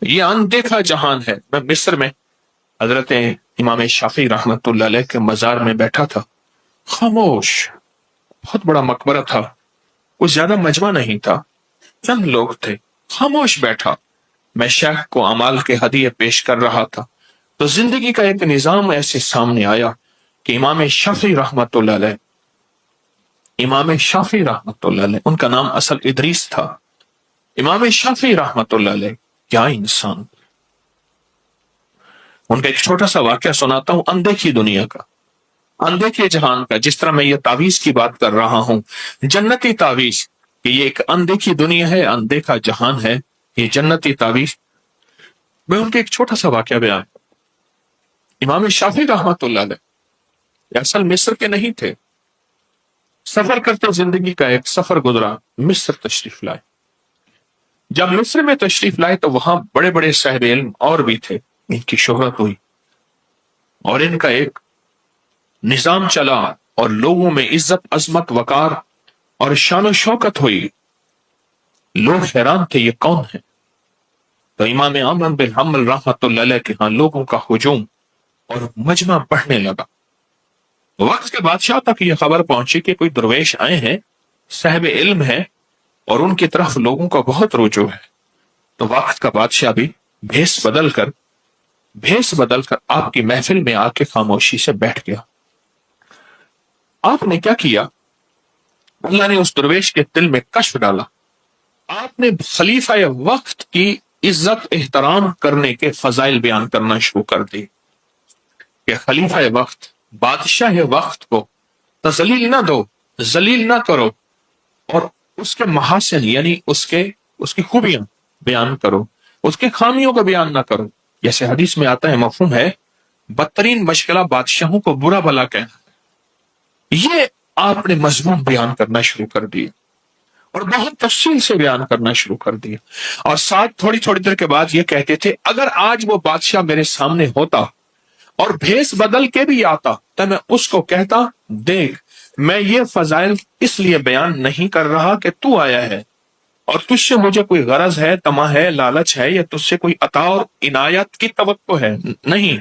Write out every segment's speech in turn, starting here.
یہ اندیکھا جہان ہے۔ میں مصر میں حضرت امام شافعی رحمۃ اللہ علیہ کے مزار میں بیٹھا تھا، خاموش، بہت بڑا مقبرہ تھا، کچھ زیادہ مجمع نہیں تھا، چند لوگ تھے، خاموش بیٹھا، میں شیخ کو اعمال کے ہدیے پیش کر رہا تھا، تو زندگی کا ایک نظام ایسے سامنے آیا کہ امام شافعی رحمۃ اللہ علیہ، امام شافعی رحمۃ اللہ علیہ، ان کا نام اصل ادریس تھا، امام شافعی رحمۃ اللہ علیہ، کیا انسان! ان کا ایک چھوٹا سا واقعہ سناتا ہوں، اندیکھی دنیا کا، اندیکھے جہان کا، جس طرح میں یہ تعویذ کی بات کر رہا ہوں، جنتی تعویذ، کہ یہ ایک اندیکھی دنیا ہے، اندیکھا جہان ہے، یہ جنتی تعویذ۔ میں ان کا ایک چھوٹا سا واقعہ بیان، امام شافعی رحمۃ اللہ علیہ یہ اصل مصر کے نہیں تھے، سفر کرتے زندگی کا ایک سفر گزرا، مصر تشریف لائے۔ جب مصر میں تشریف لائے تو وہاں بڑے بڑے صاحب علم اور بھی تھے، ان کی شہرت ہوئی اور ان کا ایک نظام چلا اور لوگوں میں عزت، عظمت، وقار اور شان و شوکت ہوئی، لوگ حیران تھے یہ کون ہے؟ تو امام احمد بن حنبل رحمۃ اللہ علیہ کے ہاں لوگوں کا ہجوم اور مجمع بڑھنے لگا۔ وقت کے بادشاہ تک یہ خبر پہنچی کہ کوئی درویش آئے ہیں، صاحب علم ہے، اور ان کی طرف لوگوں کا بہت رجوع ہے۔ تو وقت کا بادشاہ بھی بھیس بدل کر آپ کی محفل میں آ کے خاموشی سے بیٹھ گیا۔ آپ نے کیا کیا؟ اللہ نے اس درویش کے دل میں کشف ڈالا، آپ نے خلیفہ وقت کی عزت احترام کرنے کے فضائل بیان کرنا شروع کر دی کہ خلیفہ وقت، بادشاہ وقت کو تذلیل نہ دو، ذلیل نہ کرو، اور اس کے محاسن یعنی اس کی خوبیاں بیان کرو، اس کے خامیوں کو بیان نہ کرو۔ جیسے حدیث میں آتا ہے، مفہوم ہے، بدترین مشغلہ بادشاہوں کو برا بھلا کہنا۔ یہ آپ نے مضمون بیان کرنا شروع کر دیا اور بہت تفصیل سے بیان کرنا شروع کر دیا، اور ساتھ تھوڑی تھوڑی دیر کے بعد یہ کہتے تھے، اگر آج وہ بادشاہ میرے سامنے ہوتا اور بھیس بدل کے بھی آتا تو میں اس کو کہتا، دیکھ، میں یہ فضائل اس لیے بیان نہیں کر رہا کہ تو آیا ہے اور تجھ سے مجھے کوئی غرض ہے، طمع ہے، لالچ ہے، یا تجھ سے کوئی عطا اور عنایت کی توقع ہے، نہیں،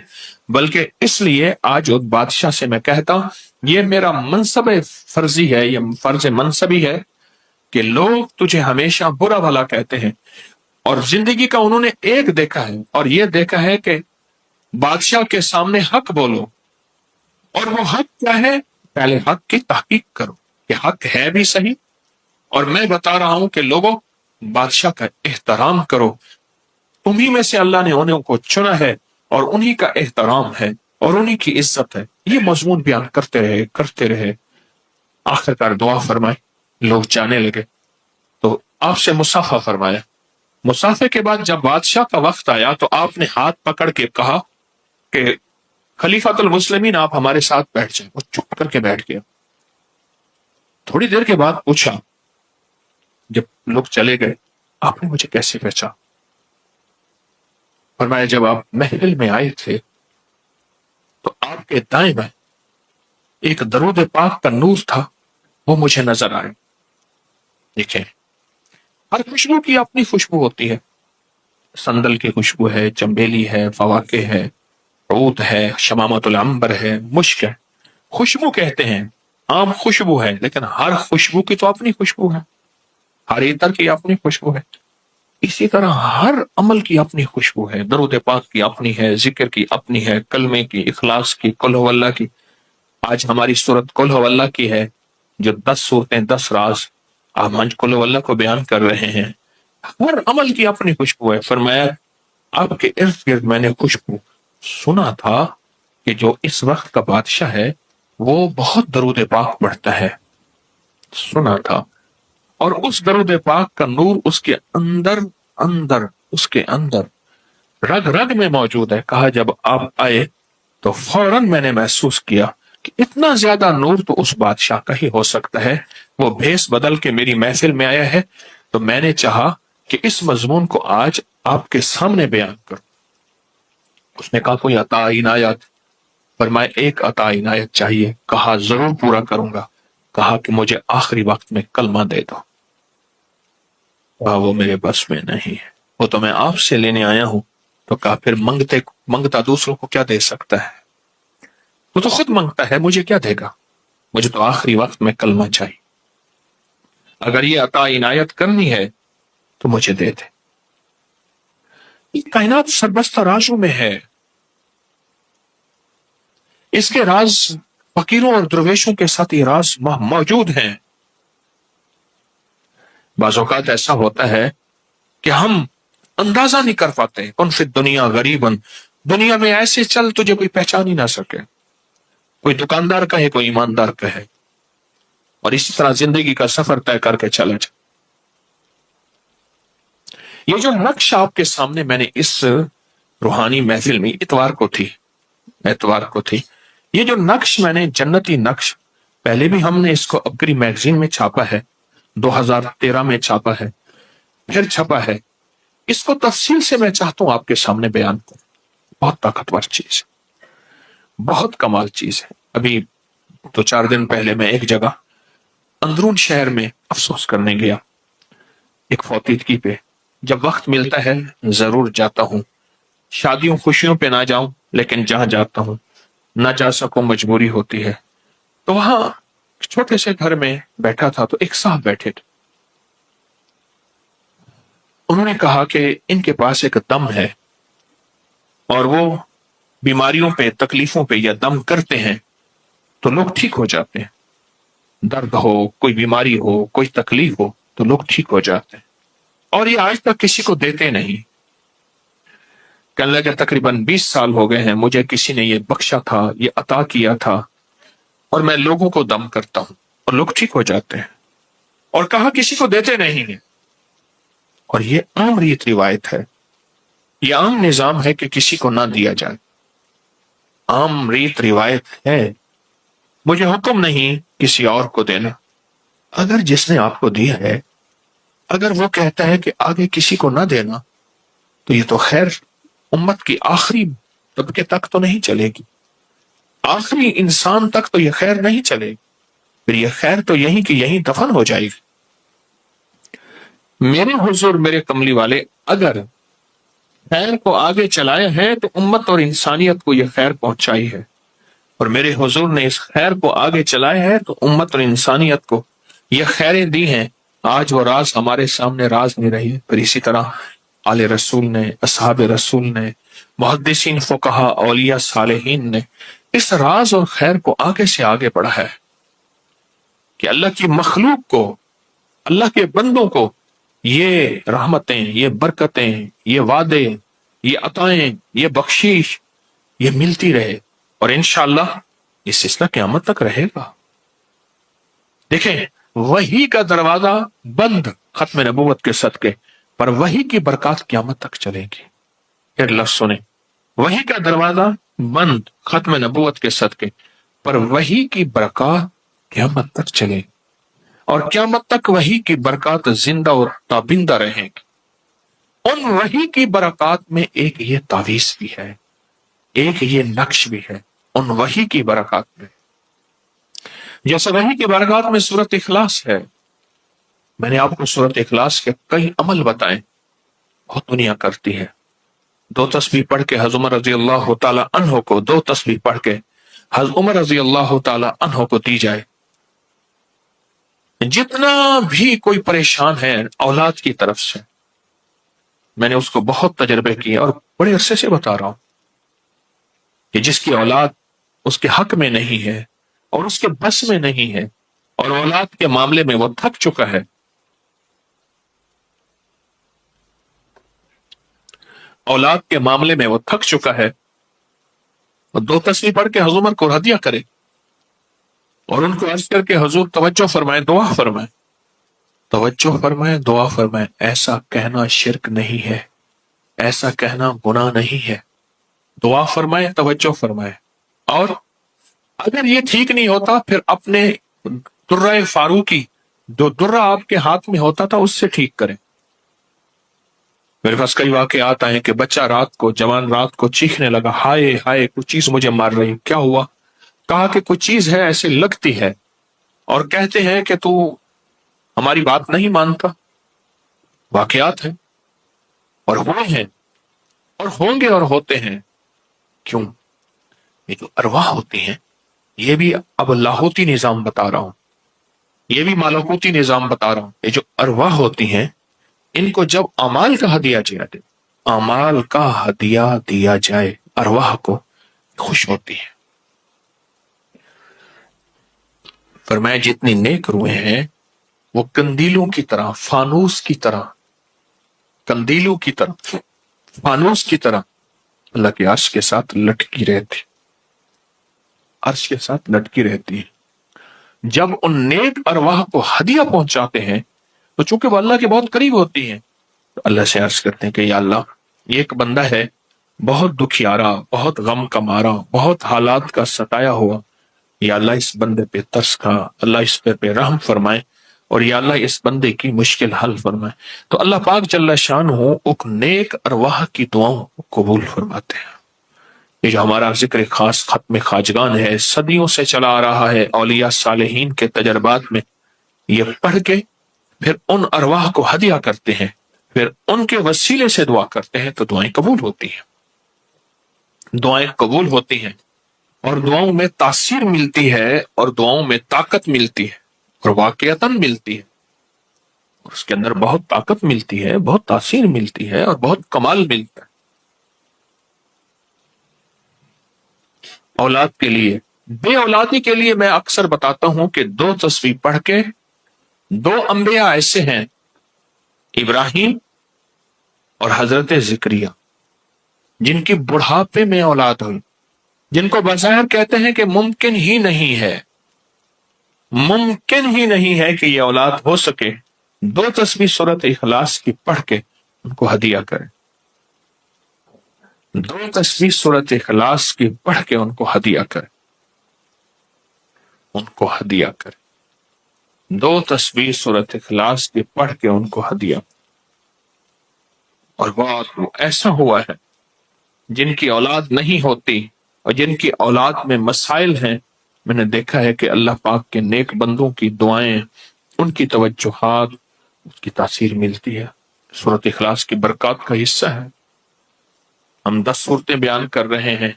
بلکہ اس لیے آج اس بادشاہ سے میں کہتا، یہ میرا منصب فرضی ہے، یہ فرض منصبی ہے کہ لوگ تجھے ہمیشہ برا بھلا کہتے ہیں، اور زندگی کا انہوں نے ایک دیکھا ہے، اور یہ دیکھا ہے کہ بادشاہ کے سامنے حق بولو، اور وہ حق کیا ہے؟ پہلے حق کی تحقیق کرو کہ حق ہے بھی صحیح، اور میں بتا رہا ہوں کہ لوگوں، بادشاہ کا احترام کرو، تمہیں میں سے اللہ نے انہیں کو چنا ہے اور انہی کا احترام ہے اور انہی کی عزت ہے۔ یہ مضمون بیان کرتے رہے، آخرکار دعا فرمائی، لوگ جانے لگے، تو آپ سے مصافحہ فرمایا۔ مصافحے کے بعد جب بادشاہ کا وقت آیا تو آپ نے ہاتھ پکڑ کے کہا کہ خلیفۃ المسلمین، آپ ہمارے ساتھ بیٹھ جائیں۔ وہ چپ کر کے بیٹھ گیا۔ تھوڑی دیر کے بعد پوچھا، جب لوگ چلے گئے، آپ نے مجھے کیسے پہچانا؟ فرمایا، جب آپ محفل میں آئے تھے تو آپ کے دائیں بائیں ایک درود پاک کا نور تھا، وہ مجھے نظر آئے۔ دیکھیں، ہر خوشبو کی اپنی خوشبو ہوتی ہے، سندل کی خوشبو ہے، چمبیلی ہے، فواکہ ہے، عود ہے، شمامت العنبر ہے، مشک ہے، خوشبو کہتے ہیں، عام خوشبو ہے، لیکن ہر خوشبو کی تو اپنی خوشبو ہے، ہر عطر کی اپنی خوشبو ہے۔ اسی طرح ہر عمل کی اپنی خوشبو ہے، درود پاک کی اپنی ہے، ذکر کی اپنی ہے، کلمے کی، اخلاص کی، قل ہو اللہ کی۔ آج ہماری سورت قل ہو اللہ کی ہے، جو 10 صورتیں 10 راز آپ منج قل ہو اللہ کو بیان کر رہے ہیں۔ ہر عمل کی اپنی خوشبو ہے۔ فرمایا، آپ کے ارد گرد میں نے خوشبو سنا تھا کہ جو اس وقت کا بادشاہ ہے وہ بہت درود پاک پڑھتا ہے، سنا تھا، اور اس درود پاک کا نور اس کے اندر رگ رگ میں موجود ہے۔ کہا، جب آپ آئے تو فوراً میں نے محسوس کیا کہ اتنا زیادہ نور تو اس بادشاہ کا ہی ہو سکتا ہے، وہ بھیس بدل کے میری محفل میں آیا ہے، تو میں نے چاہا کہ اس مضمون کو آج آپ کے سامنے بیان کروں۔ اس نے کہا، کوئی عطا عنایت؟ فرمایا، ایک عطا عنایت چاہیے۔ کہا، ضرور پورا کروں گا۔ کہا کہ مجھے آخری وقت میں کلمہ دے دو۔ کہا، وہ میرے بس میں نہیں ہے۔ وہ تو میں آپ سے لینے آیا ہوں۔ تو کہا پھر منگتا دوسروں کو کیا دے سکتا ہے؟ وہ تو خود منگتا ہے، مجھے کیا دے گا؟ مجھے تو آخری وقت میں کلمہ چاہیے، اگر یہ عطا عنایت کرنی ہے تو مجھے دے دے۔ یہ کائنات سربستہ رازوں میں ہے، اس کے راز فقیروں اور درویشوں کے ساتھ یہ راز موجود ہیں۔ بعض اوقات ایسا ہوتا ہے کہ ہم اندازہ نہیں کر پاتے، کون فی دنیا غریباً، دنیا میں ایسے چل تجھے کوئی پہچان ہی نہ سکے، کوئی دکاندار کہے کوئی ایماندار کہے، اور اسی طرح زندگی کا سفر طے کر کے چلا جائے۔ یہ جو نقش آپ کے سامنے میں نے اس روحانی محفل میں اتوار کو تھی یہ جو نقش میں نے جنتی نقش، پہلے بھی ہم نے اس کو ابگری میگزین میں چھاپا ہے، 2013 میں چھاپا ہے، پھر چھپا ہے، اس کو تفصیل سے میں چاہتا ہوں آپ کے سامنے بیان کروں۔ بہت طاقتور چیز ہے، بہت کمال چیز ہے۔ ابھی 2-4 دن پہلے میں ایک جگہ اندرون شہر میں افسوس کرنے گیا ایک فوتیدگی پہ۔ جب وقت ملتا ہے ضرور جاتا ہوں، شادیوں خوشیوں پہ نہ جاؤں، لیکن جہاں جاتا ہوں نہ جا سکوں، مجبوری ہوتی ہے۔ تو وہاں چھوٹے سے گھر میں بیٹھا تھا تو ایک صاحب بیٹھے تھے، انہوں نے کہا کہ ان کے پاس ایک دم ہے اور وہ بیماریوں پہ، تکلیفوں پہ یا دم کرتے ہیں تو لوگ ٹھیک ہو جاتے ہیں، درد ہو، کوئی بیماری ہو، کوئی تکلیف ہو تو لوگ ٹھیک ہو جاتے ہیں، اور یہ آج تک کسی کو دیتے نہیں۔ کہنے لگے تقریباً 20 سال ہو گئے ہیں مجھے کسی نے یہ بخشا تھا، یہ عطا کیا تھا، اور میں لوگوں کو دم کرتا ہوں اور لوگ ٹھیک ہو جاتے ہیں، اور کہا کسی کو دیتے نہیں ہیں۔ اور یہ عام ریت روایت ہے، یہ عام نظام ہے کہ کسی کو نہ دیا جائے، عام ریت روایت ہے، مجھے حکم نہیں کسی اور کو دینا۔ اگر جس نے آپ کو دیا ہے اگر وہ کہتا ہے کہ آگے کسی کو نہ دینا تو یہ تو خیر امت کی آخری طبقے تک تو نہیں چلے گی، آخری انسان تک تو یہ خیر نہیں چلے گی، پھر یہ خیر تو یہیں کہ یہیں دفن ہو جائے گی۔ میرے حضور، میرے کملی والے، اگر خیر کو آگے چلایا ہے تو امت اور انسانیت کو یہ خیر پہنچائی ہے، اور میرے حضور نے اس خیر کو آگے چلایا ہے تو امت اور انسانیت کو یہ خیریں دی ہیں۔ آج وہ راز ہمارے سامنے راز نہیں رہی، پھر اسی طرح آل رسول نے، اصحاب رسول نے، محدثین، فقہا، اولیاء، صالحین نے اس راز اور خیر کو آگے سے آگے بڑھا ہے کہ اللہ کی مخلوق کو، اللہ کے بندوں کو یہ رحمتیں، یہ برکتیں، یہ وعدے، یہ عطائیں، یہ بخشش یہ ملتی رہے، اور انشاءاللہ یہ سلسلہ قیامت تک رہے گا۔ دیکھیں، وحی کا دروازہ بند ختم نبوت کے صدقے، پر وحی کی برکات قیامت تک چلے گی۔ پھر لفظ سنیں، وحی کا دروازہ بند ختم نبوت کے صدقے، پر وحی کی برکات قیامت تک چلے گی، اور قیامت تک وحی کی برکات زندہ اور تابندہ رہیں گی۔ ان وحی کی برکات میں ایک یہ تعویذ بھی ہے، ایک یہ نقش بھی ہے، ان وحی کی برکات میں۔ جیسے وحی کی برکات میں سورۃ اخلاص ہے، میں نے آپ کو سورۃ اخلاص کے کئی عمل بتائیں، بہت دنیا کرتی ہے۔ 2 تسبیح پڑھ کے حضرت عمر رضی اللہ تعالی عنہ کو، 2 تسبیح پڑھ کے حضرت عمر رضی اللہ تعالی عنہ کو دی جائے۔ جتنا بھی کوئی پریشان ہے اولاد کی طرف سے، میں نے اس کو بہت تجربے کیے اور بڑے عرصے سے بتا رہا ہوں کہ جس کی اولاد اس کے حق میں نہیں ہے اور اس کے بس میں نہیں ہے، اور اولاد کے معاملے میں وہ تھک چکا ہے، اولاد کے معاملے میں وہ تھک چکا ہے، اور 2 تسبیح پڑھ کے حضور کو ہدیہ کرے اور ان کو عرض کر کے حضور توجہ فرمائے، دعا فرمائے، توجہ فرمائے، دعا فرمائے، ایسا کہنا شرک نہیں ہے، ایسا کہنا گناہ نہیں ہے، دعا فرمائے، توجہ فرمائے۔ اور اگر یہ ٹھیک نہیں ہوتا پھر اپنے درہ فاروقی، جو درہ آپ کے ہاتھ میں ہوتا تھا، اس سے ٹھیک کریں۔ میرے پاس کئی واقعات آئے کہ بچہ رات کو، جوان رات کو چیخنے لگا، ہائے ہائے کوئی چیز مجھے مار رہی، کیا ہوا؟ کہا کہ کوئی چیز ہے ایسے لگتی ہے، اور کہتے ہیں کہ تو ہماری بات نہیں مانتا۔ واقعات ہیں۔ اور ہوئے ہیں اور ہوں گے اور ہوتے ہیں. کیوں؟ یہ جو ارواح ہوتی ہیں یہ بھی اب لاہوتی نظام بتا رہا ہوں، یہ بھی مالکوتی نظام بتا رہا ہوں. یہ جو ارواح ہوتی ہیں ان کو جب اعمال کا ہدیہ دیا جائے ارواح کو خوش ہوتی ہے. فرمایا جتنی نیک روحیں ہیں وہ کندیلوں کی طرح، فانوس کی طرح، کندیلوں کی طرح، فانوس کی طرح اللہ کے عرش کے ساتھ لٹکی رہتی، عرش کے ساتھ لٹکی رہتی ہے. جب ان نیک ارواح کو ہدیہ پہنچاتے ہیں تو چونکہ وہ اللہ کے بہت قریب ہوتی ہیں تو اللہ سے عرض کرتے ہیں کہ یا اللہ یہ ایک بندہ ہے بہت دکھیارا، بہت غم کا مارا، بہت حالات کا ستایا ہوا، یا اللہ اس بندے پہ ترس کھا، اللہ اس پہ رحم فرمائے، اور یا اللہ اس بندے کی مشکل حل فرمائے. تو اللہ پاک جل شان ہو ان نیک ارواح کی دعاؤں کو قبول فرماتے ہیں. یہ جو ہمارا ذکر خاص ختم خواجگان ہے صدیوں سے چلا آ رہا ہے، اولیاء صالحین کے تجربات میں یہ پڑھ کے پھر ان ارواح کو ہدیہ کرتے ہیں، پھر ان کے وسیلے سے دعا کرتے ہیں تو دعائیں قبول ہوتی ہیں، دعائیں قبول ہوتی ہیں اور دعاؤں میں تاثیر ملتی ہے اور دعاؤں میں طاقت ملتی ہے اور واقعتاً ملتی ہے، اور اس کے اندر بہت طاقت ملتی ہے، بہت تاثیر ملتی ہے اور بہت کمال ملتا ہے. اولاد کے لیے، بے اولادی کے لیے میں اکثر بتاتا ہوں کہ 2 تسبیح پڑھ کے 2 انبیاء ایسے ہیں، ابراہیم اور حضرت زکریا، جن کی بڑھاپے میں اولاد ہوئی، جن کو بظاہر کہتے ہیں کہ ممکن ہی نہیں ہے، ممکن ہی نہیں ہے کہ یہ اولاد ہو سکے. 2 تسبیح سورۃ اخلاص کی پڑھ کے ان کو ہدیہ کریں، 2 تسبیح سورۃ اخلاص کی پڑھ کے ان کو ہدیہ کریں، ان کو ہدیہ کریں. 2 تسبیح سورۃ اخلاص کی پڑھ کے ان کو ہدیہ. اور بات ایسا ہوا ہے جن کی اولاد نہیں ہوتی اور جن کی اولاد میں مسائل ہیں، میں نے دیکھا ہے کہ اللہ پاک کے نیک بندوں کی دعائیں، ان کی توجہات، اس کی تاثیر ملتی ہے. سورۃ اخلاص کی برکات کا حصہ ہے. ہم 10 صورتیں بیان کر رہے ہیں،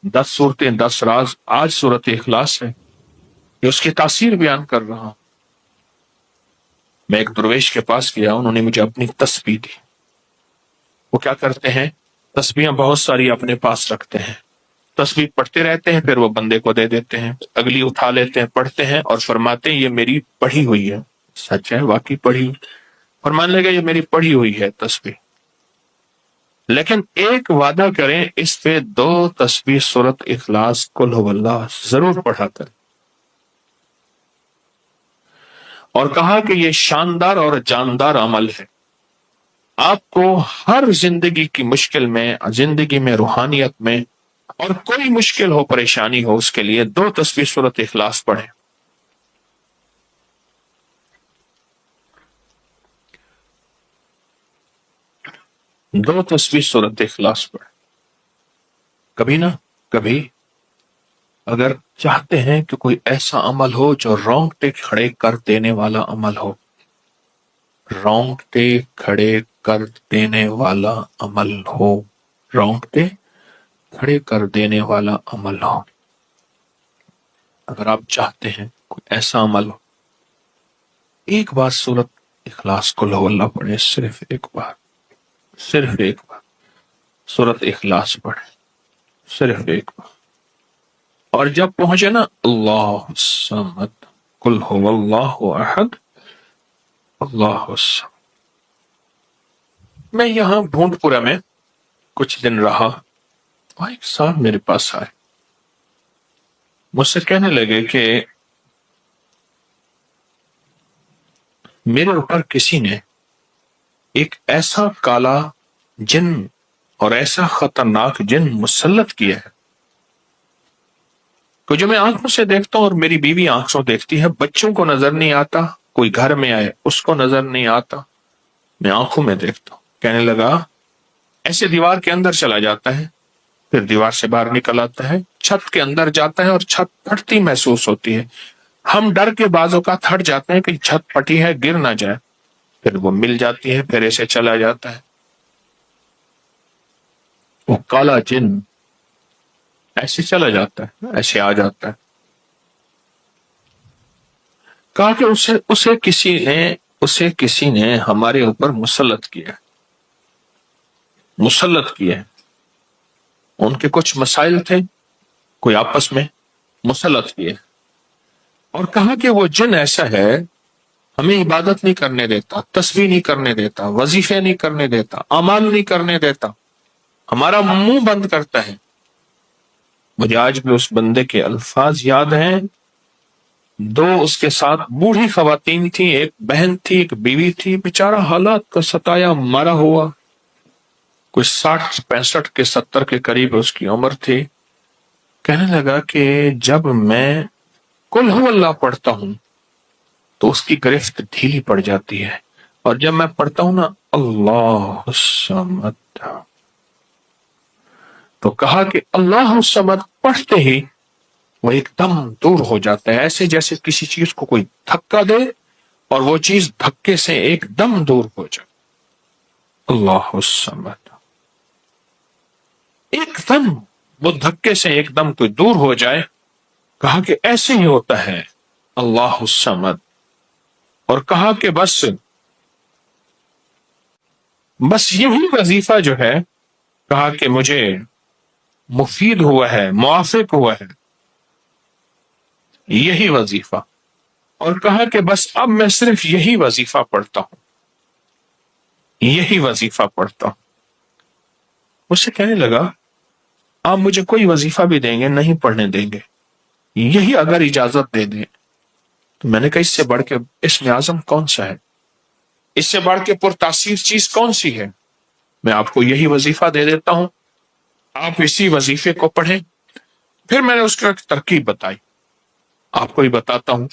10 صورتیں 10 راز. آج سورۃ اخلاص ہے، یہ اس کی تاثیر بیان کر رہا ہوں. میں ایک درویش کے پاس گیا، انہوں نے مجھے اپنی تسبیح دی. وہ کیا کرتے ہیں، تسبیحاں بہت ساری اپنے پاس رکھتے ہیں، تسبیح پڑھتے رہتے ہیں، پھر وہ بندے کو دے دیتے ہیں، اگلی اٹھا لیتے ہیں، پڑھتے ہیں اور فرماتے ہیں یہ میری پڑھی ہوئی ہے. سچ ہے، واقعی پڑھی ہوئی. فرمان لے گا یہ میری پڑھی ہوئی ہے تسبیح، لیکن ایک وعدہ کریں اس پہ 2 تسبیح سورۃ اخلاص قل هو اللہ ضرور پڑھا کریں. اور کہا کہ یہ شاندار اور جاندار عمل ہے، آپ کو ہر زندگی کی مشکل میں، زندگی میں روحانیت میں، اور کوئی مشکل ہو، پریشانی ہو، اس کے لیے 2 تسبیح سورۃ اخلاص پڑھیں. 2 تسبیح سورۃ اخلاص پڑھیں. کبھی نہ کبھی اگر چاہتے ہیں کہ کوئی ایسا عمل ہو جو رونگٹے کھڑے کر دینے والا عمل ہو، رونگٹے کھڑے کر دینے والا عمل ہو، رونگٹے کھڑے کر دینے والا عمل ہو، اگر آپ چاہتے ہیں کوئی ایسا عمل ہو، ایک بار سورۃ اخلاص قل هو اللہ پڑھیں، صرف ایک بار، صرف ایک بار سورۃ اخلاص پڑھیں، صرف ایک بار. اور جب پہنچے نا اللہ الصمد قل هو اللہ احد اللہ الصمد. میں یہاں بھونڈ پورا میں کچھ دن رہا، وہاں ایک صاحب میرے پاس آئے، مجھ سے کہنے لگے کہ میرے اوپر کسی نے ایک ایسا کالا جن اور ایسا خطرناک جن مسلط کیا ہے کہ جو میں آنکھوں سے دیکھتا ہوں اور میری بیوی آنکھوں دیکھتی ہے، بچوں کو نظر نہیں آتا، کوئی گھر میں آئے اس کو نظر نہیں آتا، میں آنکھوں میں دیکھتا ہوں. کہنے لگا ایسے دیوار کے اندر چلا جاتا ہے، پھر دیوار سے باہر نکل آتا ہے، چھت کے اندر جاتا ہے اور چھت پھٹتی محسوس ہوتی ہے، ہم ڈر کے بعض اوقات ہٹ جاتے ہیں کہ چھت پھٹی ہے گر نہ جائے، پھر وہ مل جاتی ہے، پھر ایسے چلا جاتا ہے. وہ کالا جن ایسے چلا جاتا ہے، ایسے آ جاتا ہے. کہا کہ اسے کسی نے ہمارے اوپر مسلط کیا، مسلط کیا. ان کے کچھ مسائل تھے، کوئی آپس میں مسلط کیے، اور کہا کہ وہ جن ایسا ہے ہمیں عبادت نہیں کرنے دیتا، تسبیح نہیں کرنے دیتا، وظیفے نہیں کرنے دیتا، اعمال نہیں کرنے دیتا، ہمارا منہ بند کرتا ہے. مجھے آج بھی اس بندے کے الفاظ یاد ہیں. دو اس کے ساتھ بوڑھی خواتین تھی، ایک بہن تھی، ایک بیوی تھی. بیچارہ حالات کا ستایا مرا ہوا، کوئی 60 65 کے 70 کے قریب اس کی عمر تھی. کہنے لگا کہ جب میں قل ہو اللہ پڑھتا ہوں تو اس کی گرفت ڈھیلی پڑ جاتی ہے، اور جب میں پڑھتا ہوں نا اللہ الصمد، تو کہا کہ اللہ الصمد پڑھتے ہی وہ ایک دم دور ہو جاتا ہے، ایسے جیسے کسی چیز کو کوئی دھکا دے اور وہ چیز دھکے سے ایک دم دور ہو جائے. اللہ الصمد، ایک دم وہ دھکے سے ایک دم کوئی دور ہو جائے. کہا کہ ایسے ہی ہوتا ہے اللہ الصمد. اور کہا کہ بس یہی وظیفہ جو ہے، کہا کہ مجھے مفید ہوا ہے، موافق ہوا ہے یہی وظیفہ. اور کہا کہ بس اب میں صرف یہی وظیفہ پڑھتا ہوں، یہی وظیفہ پڑھتا ہوں. مجھ سے کہنے لگا آپ مجھے کوئی وظیفہ بھی دیں گے نہیں پڑھنے دیں گے، یہی اگر اجازت دے دیں. تو میں نے کہا اس سے بڑھ کے اسم اعظم کون سا ہے، اس سے بڑھ کے پرتاثیر چیز کون سی ہے؟ میں آپ کو یہی وظیفہ دے دیتا ہوں، آپ اسی وظیفے کو پڑھیں. پھر میں نے اس کا ترکیب بتائی، آپ کو ہی بتاتا ہوں.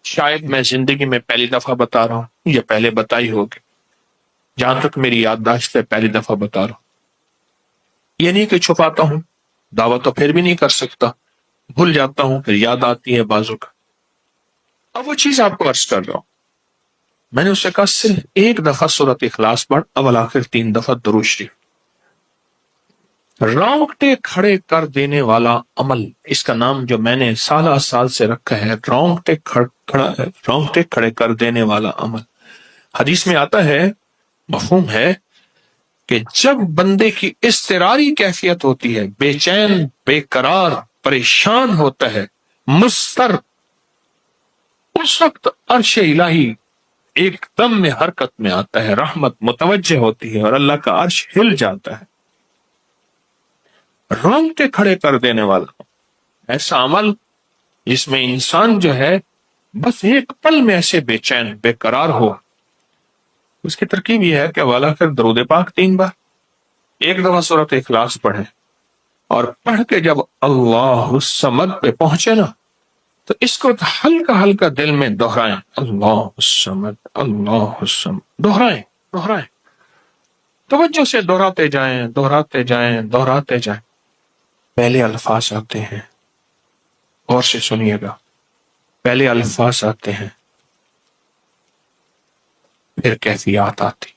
شاید میں زندگی میں پہلی دفعہ بتا رہا ہوں، یا پہلے بتائی ہوگی، جہاں تک میری یادداشت ہے پہلی دفعہ بتا رہا ہوں. یہ نہیں کہ چھپاتا ہوں، دعویٰ تو پھر بھی نہیں کر سکتا، بھول جاتا ہوں پھر یاد آتی ہے بازو کا. اب وہ چیز آپ کو عرض کر رہا ہوں. میں نے اسے کہا صرف ایک دفعہ سورۃ اخلاص پڑھ، اول آخر 3 دفعہ درود شریف. رونگٹے کھڑے کر دینے والا عمل، اس کا نام جو میں نے سال سے رکھا ہے، رونگٹے کھڑے کر دینے والا عمل. حدیث میں آتا ہے، مفہوم ہے کہ جب بندے کی اضطراری کیفیت ہوتی ہے، بے چین، بے قرار، پریشان ہوتا ہے، مضطر، اس وقت عرش الہی ایک دم میں حرکت میں آتا ہے، رحمت متوجہ ہوتی ہے اور اللہ کا عرش ہل جاتا ہے. رونگٹے کھڑے کر دینے والا ایسا عمل جس میں انسان جو ہے بس ایک پل میں ایسے بے چین، بے قرار ہو. اس کی ترکیب یہ ہے کہ والا پھر درود پاک 3 بار، ایک دفعہ سورۃ اخلاص پڑھیں، اور پڑھ کے جب اللہ الصمد پہ پہنچے نا تو اس کو ہلکا ہلکا دل میں دہرائیں، اللہ الصمد، اللہ الصمد، دہرائیں، توجہ سے دہراتے جائیں، دہراتے جائیں، دہراتے جائیں. پہلے الفاظ آتے ہیں، غور سے سنیے گا، پہلے الفاظ آتے ہیں، پھر کیفیات آتی.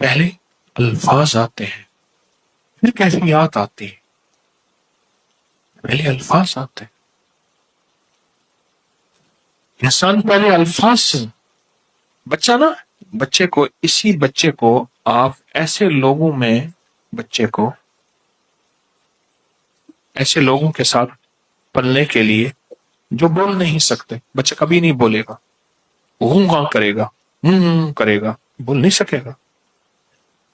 پہلے الفاظ آتے ہیں، پھر کیفیات آتی. پہلے الفاظ آتے ہیں، انسان پہلے الفاظ سے. بچے کو آپ ایسے لوگوں کے ساتھ پلنے کے لیے جو بول نہیں سکتے. بچہ کبھی نہیں بولے گا، گاں کرے گا، کرے گا، بول نہیں سکے گا،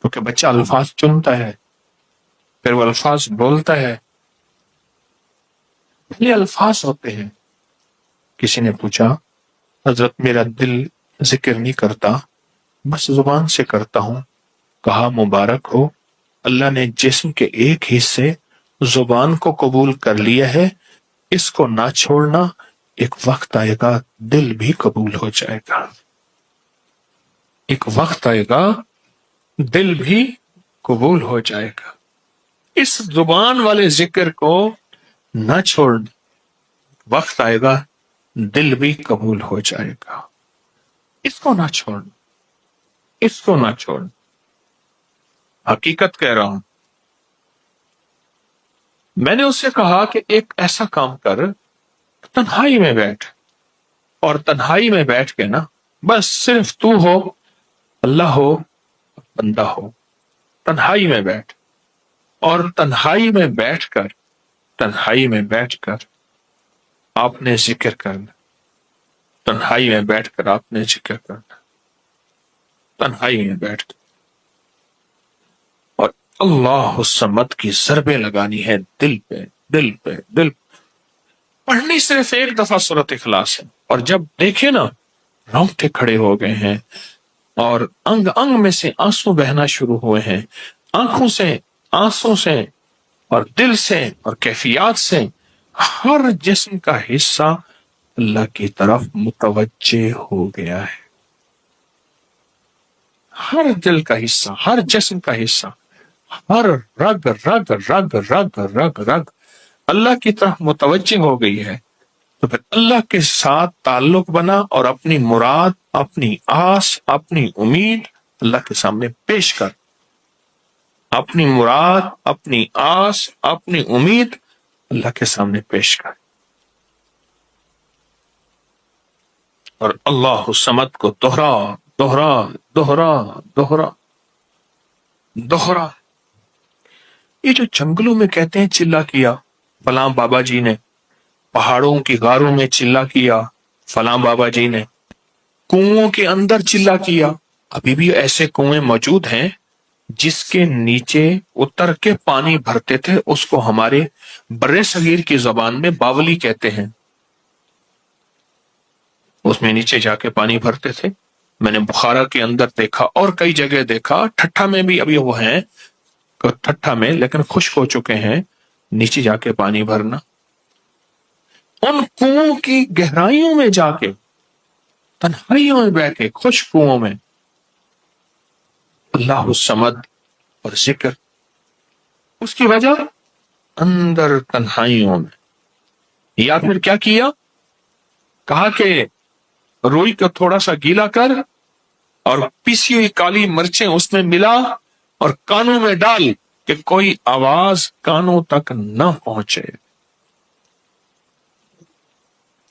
کیونکہ بچہ الفاظ چنتا ہے، پھر وہ الفاظ بولتا ہے. پہلے الفاظ ہوتے ہیں. کسی نے پوچھا حضرت میرا دل ذکر نہیں کرتا، بس زبان سے کرتا ہوں. کہا مبارک ہو، اللہ نے جسم کے ایک حصے زبان کو قبول کر لیا ہے، اس کو نہ چھوڑنا، ایک وقت آئے گا دل بھی قبول ہو جائے گا. ایک وقت آئے گا دل بھی قبول ہو جائے گا. اس زبان والے ذکر کو نہ چھوڑنا، وقت آئے گا دل بھی قبول ہو جائے گا. اس کو نہ چھوڑنا، اس کو نہ چھوڑنا. حقیقت کہہ رہا ہوں. میں نے اس سے کہا کہ ایک ایسا کام کر، تنہائی میں بیٹھ، اور تنہائی میں بیٹھ کے نا بس صرف تو ہو، اللہ ہو، بندہ ہو. تنہائی میں بیٹھ، اور تنہائی میں بیٹھ کر آپ نے ذکر کرنا. تنہائی میں بیٹھ کر آپ نے ذکر کرنا، تنہائی میں بیٹھ کر، اور اللہ الصمد کی ضربیں لگانی ہے دل پہ، دل پہ، دل پہ. پڑھنی صرف ایک دفعہ سورۃ اخلاص ہے، اور جب دیکھے نا رونگٹے کھڑے ہو گئے ہیں، اور انگ انگ میں سے آنسو بہنا شروع ہوئے ہیں، آنکھوں سے، آنسوں سے، اور دل سے، اور کیفیات سے ہر جسم کا حصہ اللہ کی طرف متوجہ ہو گیا ہے. ہر دل کا حصہ، ہر جسم کا حصہ، ہر رگ رگ رگ رگ رگ رگ اللہ کی طرف متوجہ ہو گئی ہے. تو پھر اللہ کے ساتھ تعلق بنا، اور اپنی مراد، اپنی آس، اپنی امید اللہ کے سامنے پیش کر. اپنی مراد، اپنی آس، اپنی امید اللہ کے سامنے پیش کر، اور اللہ الصمد کو دوہرا دوہرا دوہرا دوہرا دوہرا. یہ جو جنگلوں میں کہتے ہیں چلا کیا فلاں بابا جی نے، پہاڑوں کی غاروں میں چلا کیا فلاں بابا جی نے، کنوؤں کے اندر چلا کیا، ابھی بھی ایسے کنویں موجود ہیں جس کے نیچے اتر کے پانی بھرتے تھے. اس کو ہمارے بر صغیر کی زبان میں باولی کہتے ہیں. اس میں نیچے جا کے پانی بھرتے تھے. میں نے بخارا کے اندر دیکھا، اور کئی جگہ دیکھا، ٹھٹھا میں بھی ابھی وہ ہیں، ٹھٹھا میں لیکن خشک ہو چکے ہیں، نیچے جا کے پانی بھرنا. ان کنووں کی گہرائیوں میں جا کے، تنہائیوں میں بیٹھ کے، خشک کنووں میں اللہ الصمد اور ذکر. اس کی وجہ اندر تنہائیوں میں. یا پھر کیا کیا؟ کہا کہ روئی کو تھوڑا سا گیلا کر، اور پیسی ہوئی کالی مرچیں اس میں ملا، اور کانوں میں ڈال کہ کوئی آواز کانوں تک نہ پہنچے.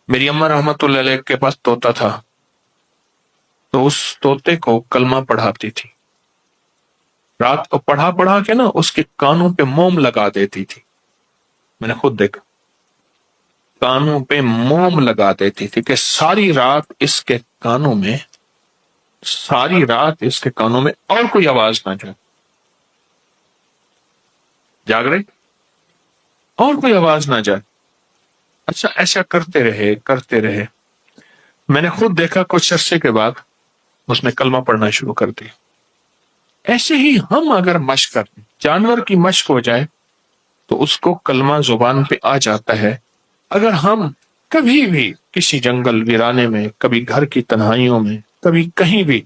میری اماں رحمت اللہ علیہ کے پاس طوطا تھا، تو اس طوطے کو کلمہ پڑھاتی تھی. رات کو پڑھا پڑھا کے نا اس کے کانوں پہ موم لگا دیتی تھی. میں نے خود دیکھا، کانوں پہ موم لگا دیتی تھی کہ ساری رات اس کے کانوں میں، ساری رات اس کے کانوں میں اور کوئی آواز نہ جائے. جاگ رہے، اور کوئی آواز نہ جائے. اچھا، ایسا کرتے رہے کرتے رہے. میں نے خود دیکھا کچھ عرصے کے بعد اس نے کلمہ پڑھنا شروع کر دیا. ایسے ہی ہم اگر مشق کریں، جانور کی مشق ہو جائے تو اس کو کلمہ زبان پہ آ جاتا ہے. اگر ہم کبھی بھی کسی جنگل ویرانے میں، کبھی گھر کی تنہائیوں میں، کبھی کہیں بھی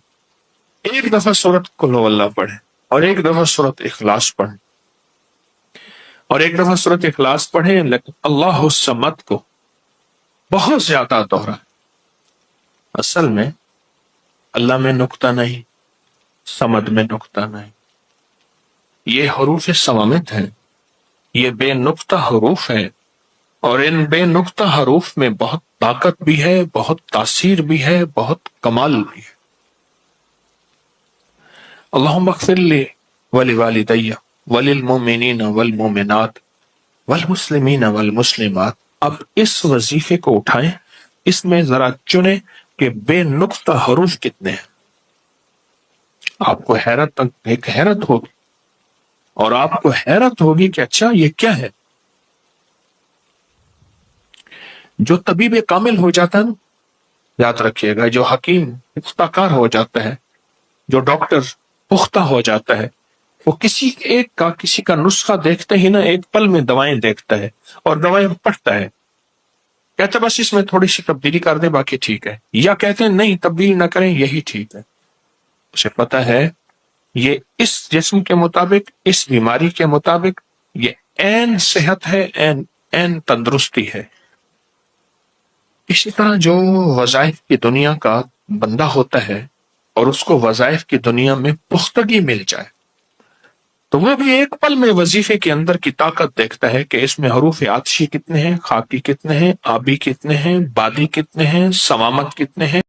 ایک دفعہ سورۃ قل ھو اللہ پڑھیں، اور ایک دفعہ سورۃ اخلاص پڑھیں، اور ایک دفعہ سورۃ اخلاص پڑھیں، لیکن اللہ الصمد کو بہت زیادہ دوہرا. اصل میں اللہ میں نقطہ نہیں، صمد میں نقطہ نہیں. یہ حروف صوامت ہیں، یہ بے نقطہ حروف ہیں، اور ان بے نقطہ حروف میں بہت طاقت بھی ہے، بہت تاثیر بھی ہے، بہت کمال بھی ہے. اللہم اغفر لی ولوالدی وللمؤمنین والمؤمنات والمسلمین والمسلمات. اب اس وظیفے کو اٹھائیں، اس میں ذرا چنیں کہ بے نقطہ حروف کتنے ہیں. آپ کو ایک حیرت ہوگی، اور آپ کو حیرت ہوگی کہ اچھا یہ کیا ہے. جو طبیب کامل ہو جاتا ہے نا، یاد رکھیے گا، جو حکیم پختہ کار ہو جاتا ہے، جو ڈاکٹر پختہ ہو جاتا ہے، وہ کسی کا نسخہ دیکھتے ہی نا ایک پل میں دوائیں دیکھتا ہے، اور دوائیں پڑھتا ہے، کہتا بس اس میں تھوڑی سی تبدیلی کر دیں باقی ٹھیک ہے، یا کہتے ہیں نہیں تبدیل نہ کریں یہی ٹھیک ہے. اسے پتا ہے یہ اس جسم کے مطابق، اس بیماری کے مطابق یہ عین صحت ہے، عین تندرستی ہے. اسی طرح جو وظائف کی دنیا کا بندہ ہوتا ہے، اور اس کو وظائف کی دنیا میں پختگی مل جائے، تو وہ بھی ایک پل میں وظیفے کے اندر کی طاقت دیکھتا ہے کہ اس میں حروف عطشی کتنے ہیں، خاکی کتنے ہیں، آبی کتنے ہیں، بادی کتنے ہیں، سوامت کتنے ہیں۔